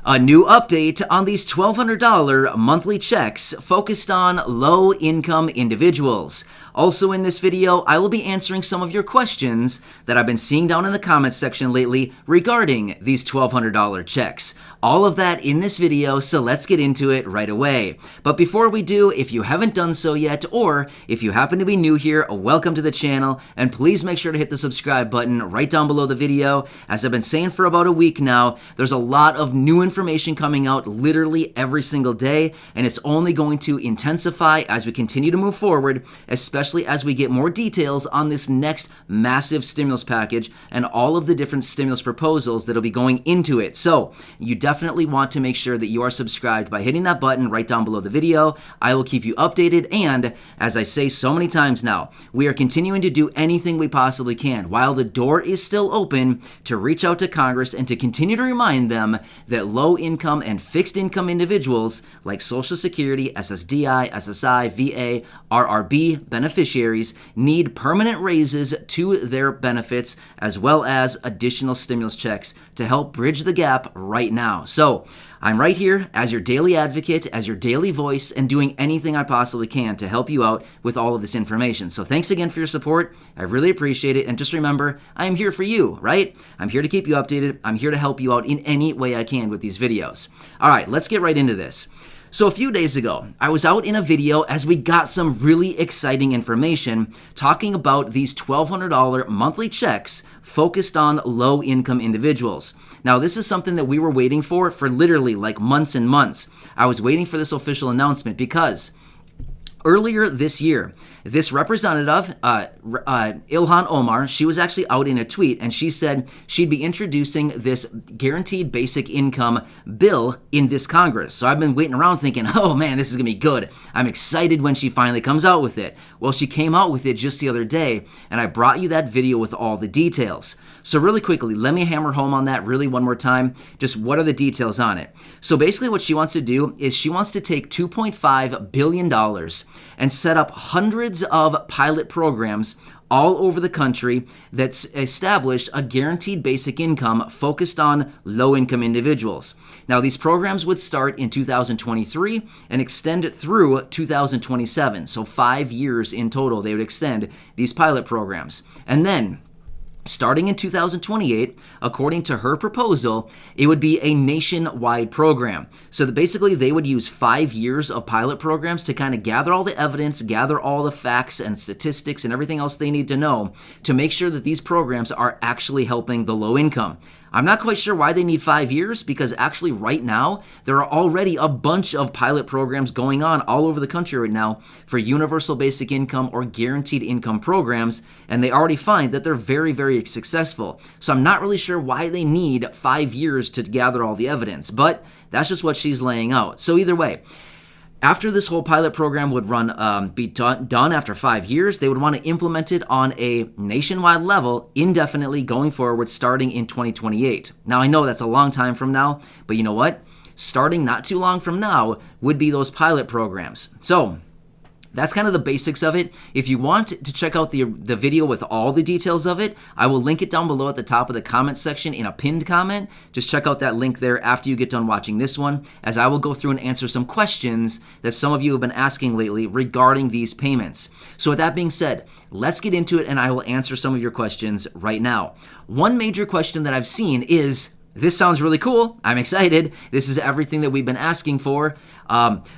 A new update on these $1,200 monthly checks focused on low-income individuals. Also in this video, I will be answering some of your questions that I've been seeing down in the comments section lately regarding these $1,200 checks. All of that in this video, so let's get into it right away. But before we do, if you haven't done so yet, or if you happen to be new here, welcome to the channel, and please make sure to hit the subscribe button right down below the video. As I've been saying for about a week now, there's a lot of new information coming out literally every single day, and it's only going to intensify as we continue to move forward, especially as we get more details on this next massive stimulus package and all of the different stimulus proposals that'll be going into it. So you definitely want to make sure that you are subscribed by hitting that button right down below the video. I will keep you updated, and as I say so many times now, we are continuing to do anything we possibly can while the door is still open to reach out to Congress and to continue to remind them that low-income and fixed-income individuals like Social Security, SSDI, SSI, VA, RRB beneficiaries need permanent raises to their benefits as well as additional stimulus checks to help bridge the gap right now. So I'm right here as your daily advocate, as your daily voice, and doing anything I possibly can to help you out with all of this information. So thanks again for your support. I really appreciate it. And just remember, I am here for you, right? I'm here to keep you updated. I'm here to help you out in any way I can with these videos. All right, let's get right into this. So a few days ago, I was out in a video as we got some really exciting information talking about these $1,200 monthly checks focused on low-income individuals. Now, this is something that we were waiting for literally like months and months. I was waiting for this official announcement because earlier this year, this representative, Ilhan Omar, she was actually out in a tweet, and she said she'd be introducing this guaranteed basic income bill in this Congress. So I've been waiting around thinking, oh man, this is going to be good. I'm excited when she finally comes out with it. Well, she came out with it just the other day, and I brought you that video with all the details. So really quickly, let me hammer home on that really one more time. Just what are the details on it? So basically what she wants to do is she wants to take $2.5 billion and set up hundreds of pilot programs all over the country that's established a guaranteed basic income focused on low-income individuals. Now, these programs would start in 2023 and extend through 2027. So 5 years in total, they would extend these pilot programs. And then starting in 2028, according to her proposal, it would be a nationwide program. So that basically they would use 5 years of pilot programs to kind of gather all the evidence, gather all the facts and statistics and everything else they need to know to make sure that these programs are actually helping the low income. I'm not quite sure why they need 5 years, because actually right now, there are already a bunch of pilot programs going on all over the country right now for universal basic income or guaranteed income programs, and they already find that they're very, very successful. So I'm not really sure why they need 5 years to gather all the evidence, but that's just what she's laying out. So either way, after this whole pilot program would be done after 5 years, they would want to implement it on a nationwide level indefinitely going forward, starting in 2028. Now, I know that's a long time from now, but you know what? Starting not too long from now would be those pilot programs. So that's kind of the basics of it. If you want to check out the video with all the details of it, I will link it down below at the top of the comment section in a pinned comment. Just check out that link there after you get done watching this one, as I will go through and answer some questions that some of you have been asking lately regarding these payments. So with that being said, let's get into it, and I will answer some of your questions right now. One major question that I've seen is, this sounds really cool. I'm excited. This is everything that we've been asking for.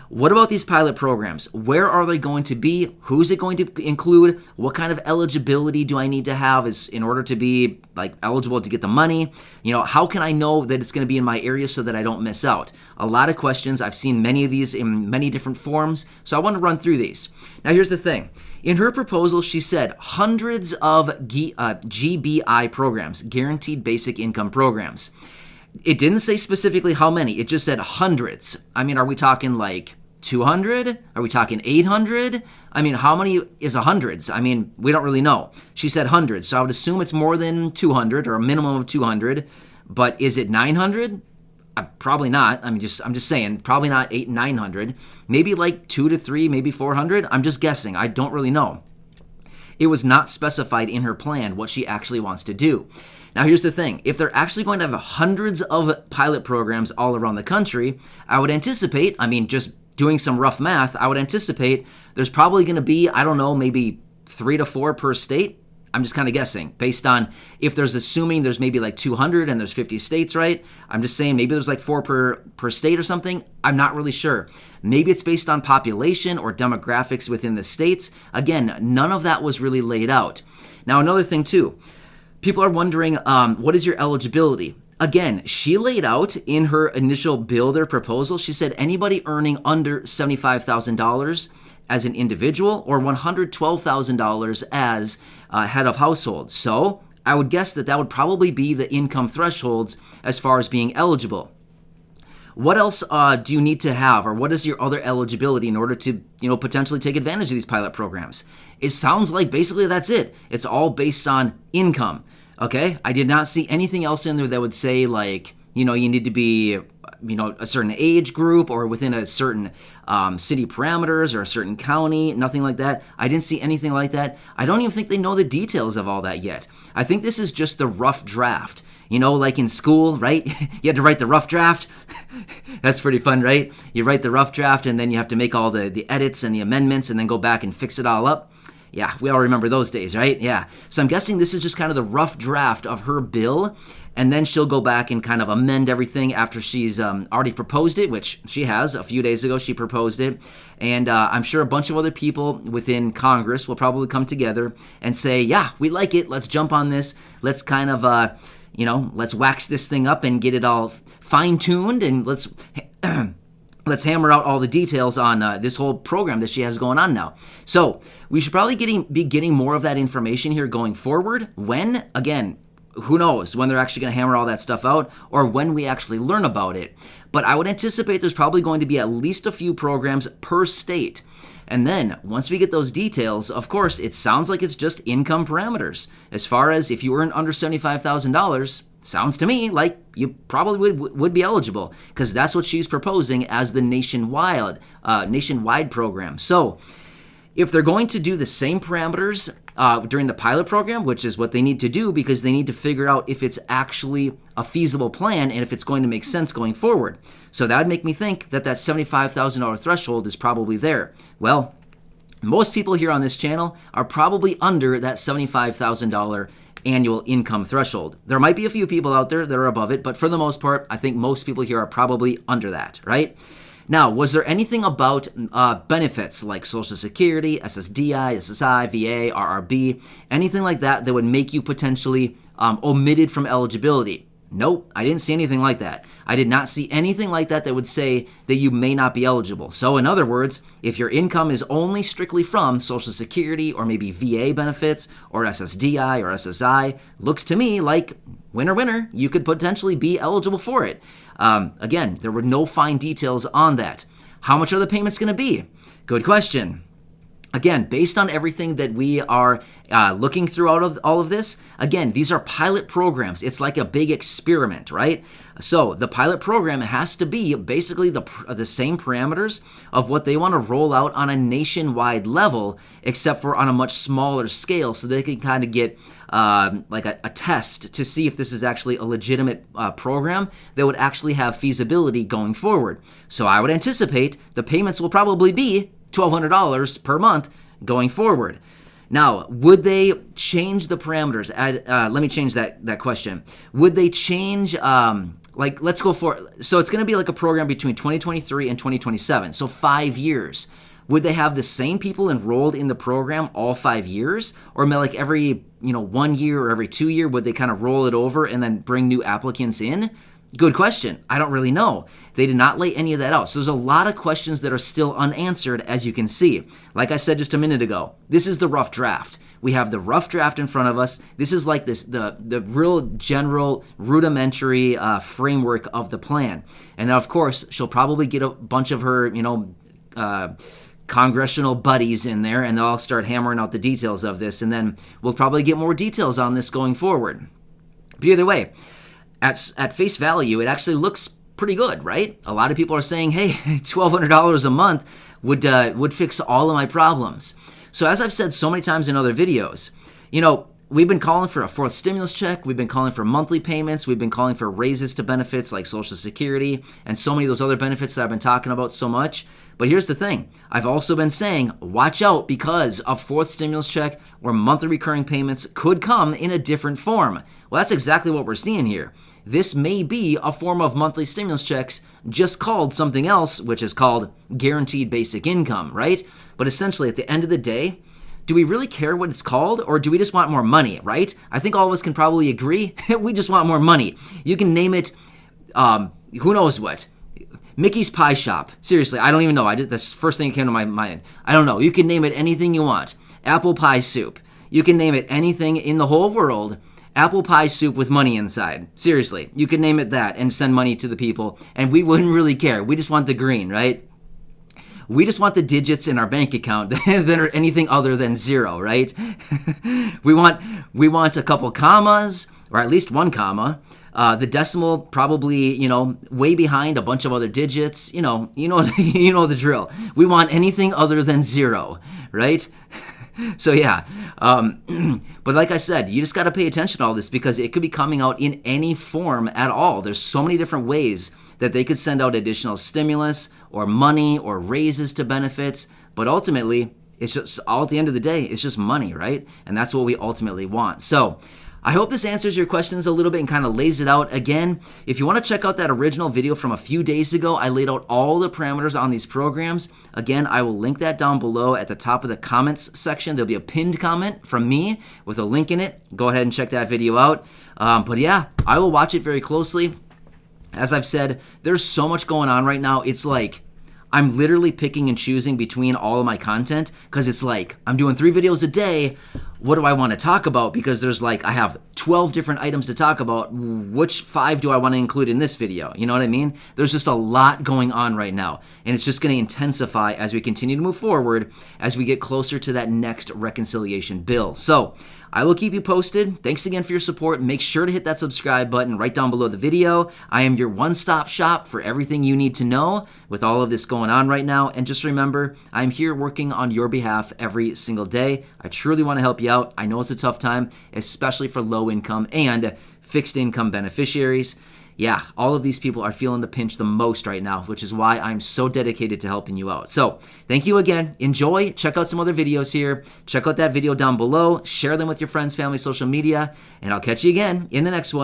What about these pilot programs? Where are they going to be? Who's it going to include? What kind of eligibility do I need to have in order to be eligible to get the money? You know, how can I know that it's going to be in my area so that I don't miss out? A lot of questions. I've seen many of these in many different forms, so I want to run through these. Now, here's the thing. In her proposal, she said hundreds of GBI programs, guaranteed basic income programs. It didn't say specifically how many. It just said hundreds. I mean, are we talking like 200? Are we talking 800? I mean, how many is hundreds? I mean, we don't really know. She said hundreds, so I would assume it's more than 200 or a minimum of 200. But is it 900? Probably not. I'm just saying, probably not 900. Maybe like 2 to 3, maybe 400. I'm just guessing. I don't really know. It was not specified in her plan what she actually wants to do. Now, here's the thing. If they're actually going to have hundreds of pilot programs all around the country, I would anticipate, just doing some rough math, I would anticipate there's probably going to be, I don't know, maybe 3 to 4 per state. I'm just kind of guessing based on if there's assuming there's maybe like 200 and there's 50 states, right? I'm just saying maybe there's like 4 per state or something. I'm not really sure. Maybe it's based on population or demographics within the states. Again, none of that was really laid out. Now, another thing too, people are wondering, what is your eligibility? Again, she laid out in her initial bill, their proposal, she said anybody earning under $75,000 as an individual or $112,000 as head of household. So I would guess that would probably be the income thresholds as far as being eligible. What else do you need to have, or what is your other eligibility in order to, potentially take advantage of these pilot programs? It sounds like basically that's it. It's all based on income. Okay, I did not see anything else in there that would say like, you need to be, a certain age group or within a certain city parameters or a certain county, nothing like that. I didn't see anything like that. I don't even think they know the details of all that yet. I think this is just the rough draft. Like in school, right? You had to write the rough draft. That's pretty fun, right? You write the rough draft and then you have to make all the edits and the amendments and then go back and fix it all up. Yeah, we all remember those days, right? Yeah. So I'm guessing this is just kind of the rough draft of her bill, and then she'll go back and kind of amend everything after she's already proposed it, which she has. A few days ago, she proposed it. And I'm sure a bunch of other people within Congress will probably come together and say, yeah, we like it. Let's jump on this. Let's kind of, let's wax this thing up and get it all fine-tuned, and let's hammer out all the details on this whole program that she has going on now. So we should probably be getting more of that information here going forward. When? Again, who knows when they're actually going to hammer all that stuff out or when we actually learn about it. But I would anticipate there's probably going to be at least a few programs per state. And then once we get those details, of course, it sounds like it's just income parameters. As far as if you earn under $75,000, sounds to me like you probably would be eligible, because that's what she's proposing as the nationwide program. So if they're going to do the same parameters during the pilot program, which is what they need to do because they need to figure out if it's actually a feasible plan and if it's going to make sense going forward. So that would make me think that $75,000 threshold is probably there. Well, most people here on this channel are probably under that $75,000 annual income threshold. There might be a few people out there that are above it, but for the most part, I think most people here are probably under that, right? Now, was there anything about benefits like Social Security, SSDI, SSI, VA, RRB, anything like that that would make you potentially omitted from eligibility? Nope, I didn't see anything like that. I did not see anything like that that would say that you may not be eligible. So in other words, if your income is only strictly from Social Security or maybe VA benefits or SSDI or SSI, looks to me like winner, you could potentially be eligible for it. Again, there were no fine details on that. How much are the payments going to be? Good question. Again, based on everything that we are looking through out of all of this, again, these are pilot programs. It's like a big experiment, right? So the pilot program has to be basically the same parameters of what they want to roll out on a nationwide level, except for on a much smaller scale, so they can kind of get like a test to see if this is actually a legitimate program that would actually have feasibility going forward. So I would anticipate the payments will probably be $1,200 per month going forward. Now, would they change the parameters? Let me change that question. Would they change, let's go for, so it's going to be like a program between 2023 and 2027, so 5 years. Would they have the same people enrolled in the program all 5 years? Or like every 1 year or every 2 year, would they kind of roll it over and then bring new applicants in? Good question. I don't really know. They did not lay any of that out. So there's a lot of questions that are still unanswered, as you can see. Like I said just a minute ago, this is the rough draft. We have the rough draft in front of us. This is like the real general rudimentary framework of the plan. And then, of course, she'll probably get a bunch of her, congressional buddies in there, and they'll all start hammering out the details of this. And then we'll probably get more details on this going forward. But either way, at face value, it actually looks pretty good, right? A lot of people are saying, hey, $1,200 a month would fix all of my problems. So as I've said so many times in other videos, we've been calling for a fourth stimulus check. We've been calling for monthly payments. We've been calling for raises to benefits like Social Security and so many of those other benefits that I've been talking about so much. But here's the thing. I've also been saying, watch out, because a fourth stimulus check or monthly recurring payments could come in a different form. Well, that's exactly what we're seeing here. This may be a form of monthly stimulus checks, just called something else, which is called guaranteed basic income, right? But essentially, at the end of the day, do we really care what it's called, or do we just want more money, right? I think all of us can probably agree we just want more money. You can name it, who knows what. Mickey's Pie Shop. Seriously, I don't even know. That's the first thing that came to my mind. I don't know. You can name it anything you want. Apple pie soup. You can name it anything in the whole world. Apple pie soup with money inside. Seriously, you could name it that and send money to the people, and we wouldn't really care. We just want the green, right? We just want the digits in our bank account that are anything other than zero, right? we want a couple commas, or at least one comma. The decimal probably, way behind a bunch of other digits. You know the drill. We want anything other than zero, right? So yeah, but like I said, you just got to pay attention to all this, because it could be coming out in any form at all. There's so many different ways that they could send out additional stimulus or money or raises to benefits, but ultimately, it's just, all at the end of the day, it's just money, right? And that's what we ultimately want. So I hope this answers your questions a little bit and kind of lays it out. Again, if you want to check out that original video from a few days ago, I laid out all the parameters on these programs. Again, I will link that down below at the top of the comments section. There'll be a pinned comment from me with a link in it. Go ahead and check that video out. But yeah, I will watch it very closely. As I've said, there's so much going on right now. It's like I'm literally picking and choosing between all of my content, because it's like I'm doing 3 videos a day. What do I want to talk about? Because there's I have 12 different items to talk about. Which 5 do I want to include in this video? You know what I mean? There's just a lot going on right now, and it's just going to intensify as we continue to move forward, as we get closer to that next reconciliation bill. So I will keep you posted. Thanks again for your support. Make sure to hit that subscribe button right down below the video. I am your one-stop shop for everything you need to know with all of this going on right now. And just remember, I'm here working on your behalf every single day. I truly want to help you out. I know it's a tough time, especially for low-income and fixed-income beneficiaries. Yeah, all of these people are feeling the pinch the most right now, which is why I'm so dedicated to helping you out. So thank you again. Enjoy. Check out some other videos here. Check out that video down below. Share them with your friends, family, social media, and I'll catch you again in the next one.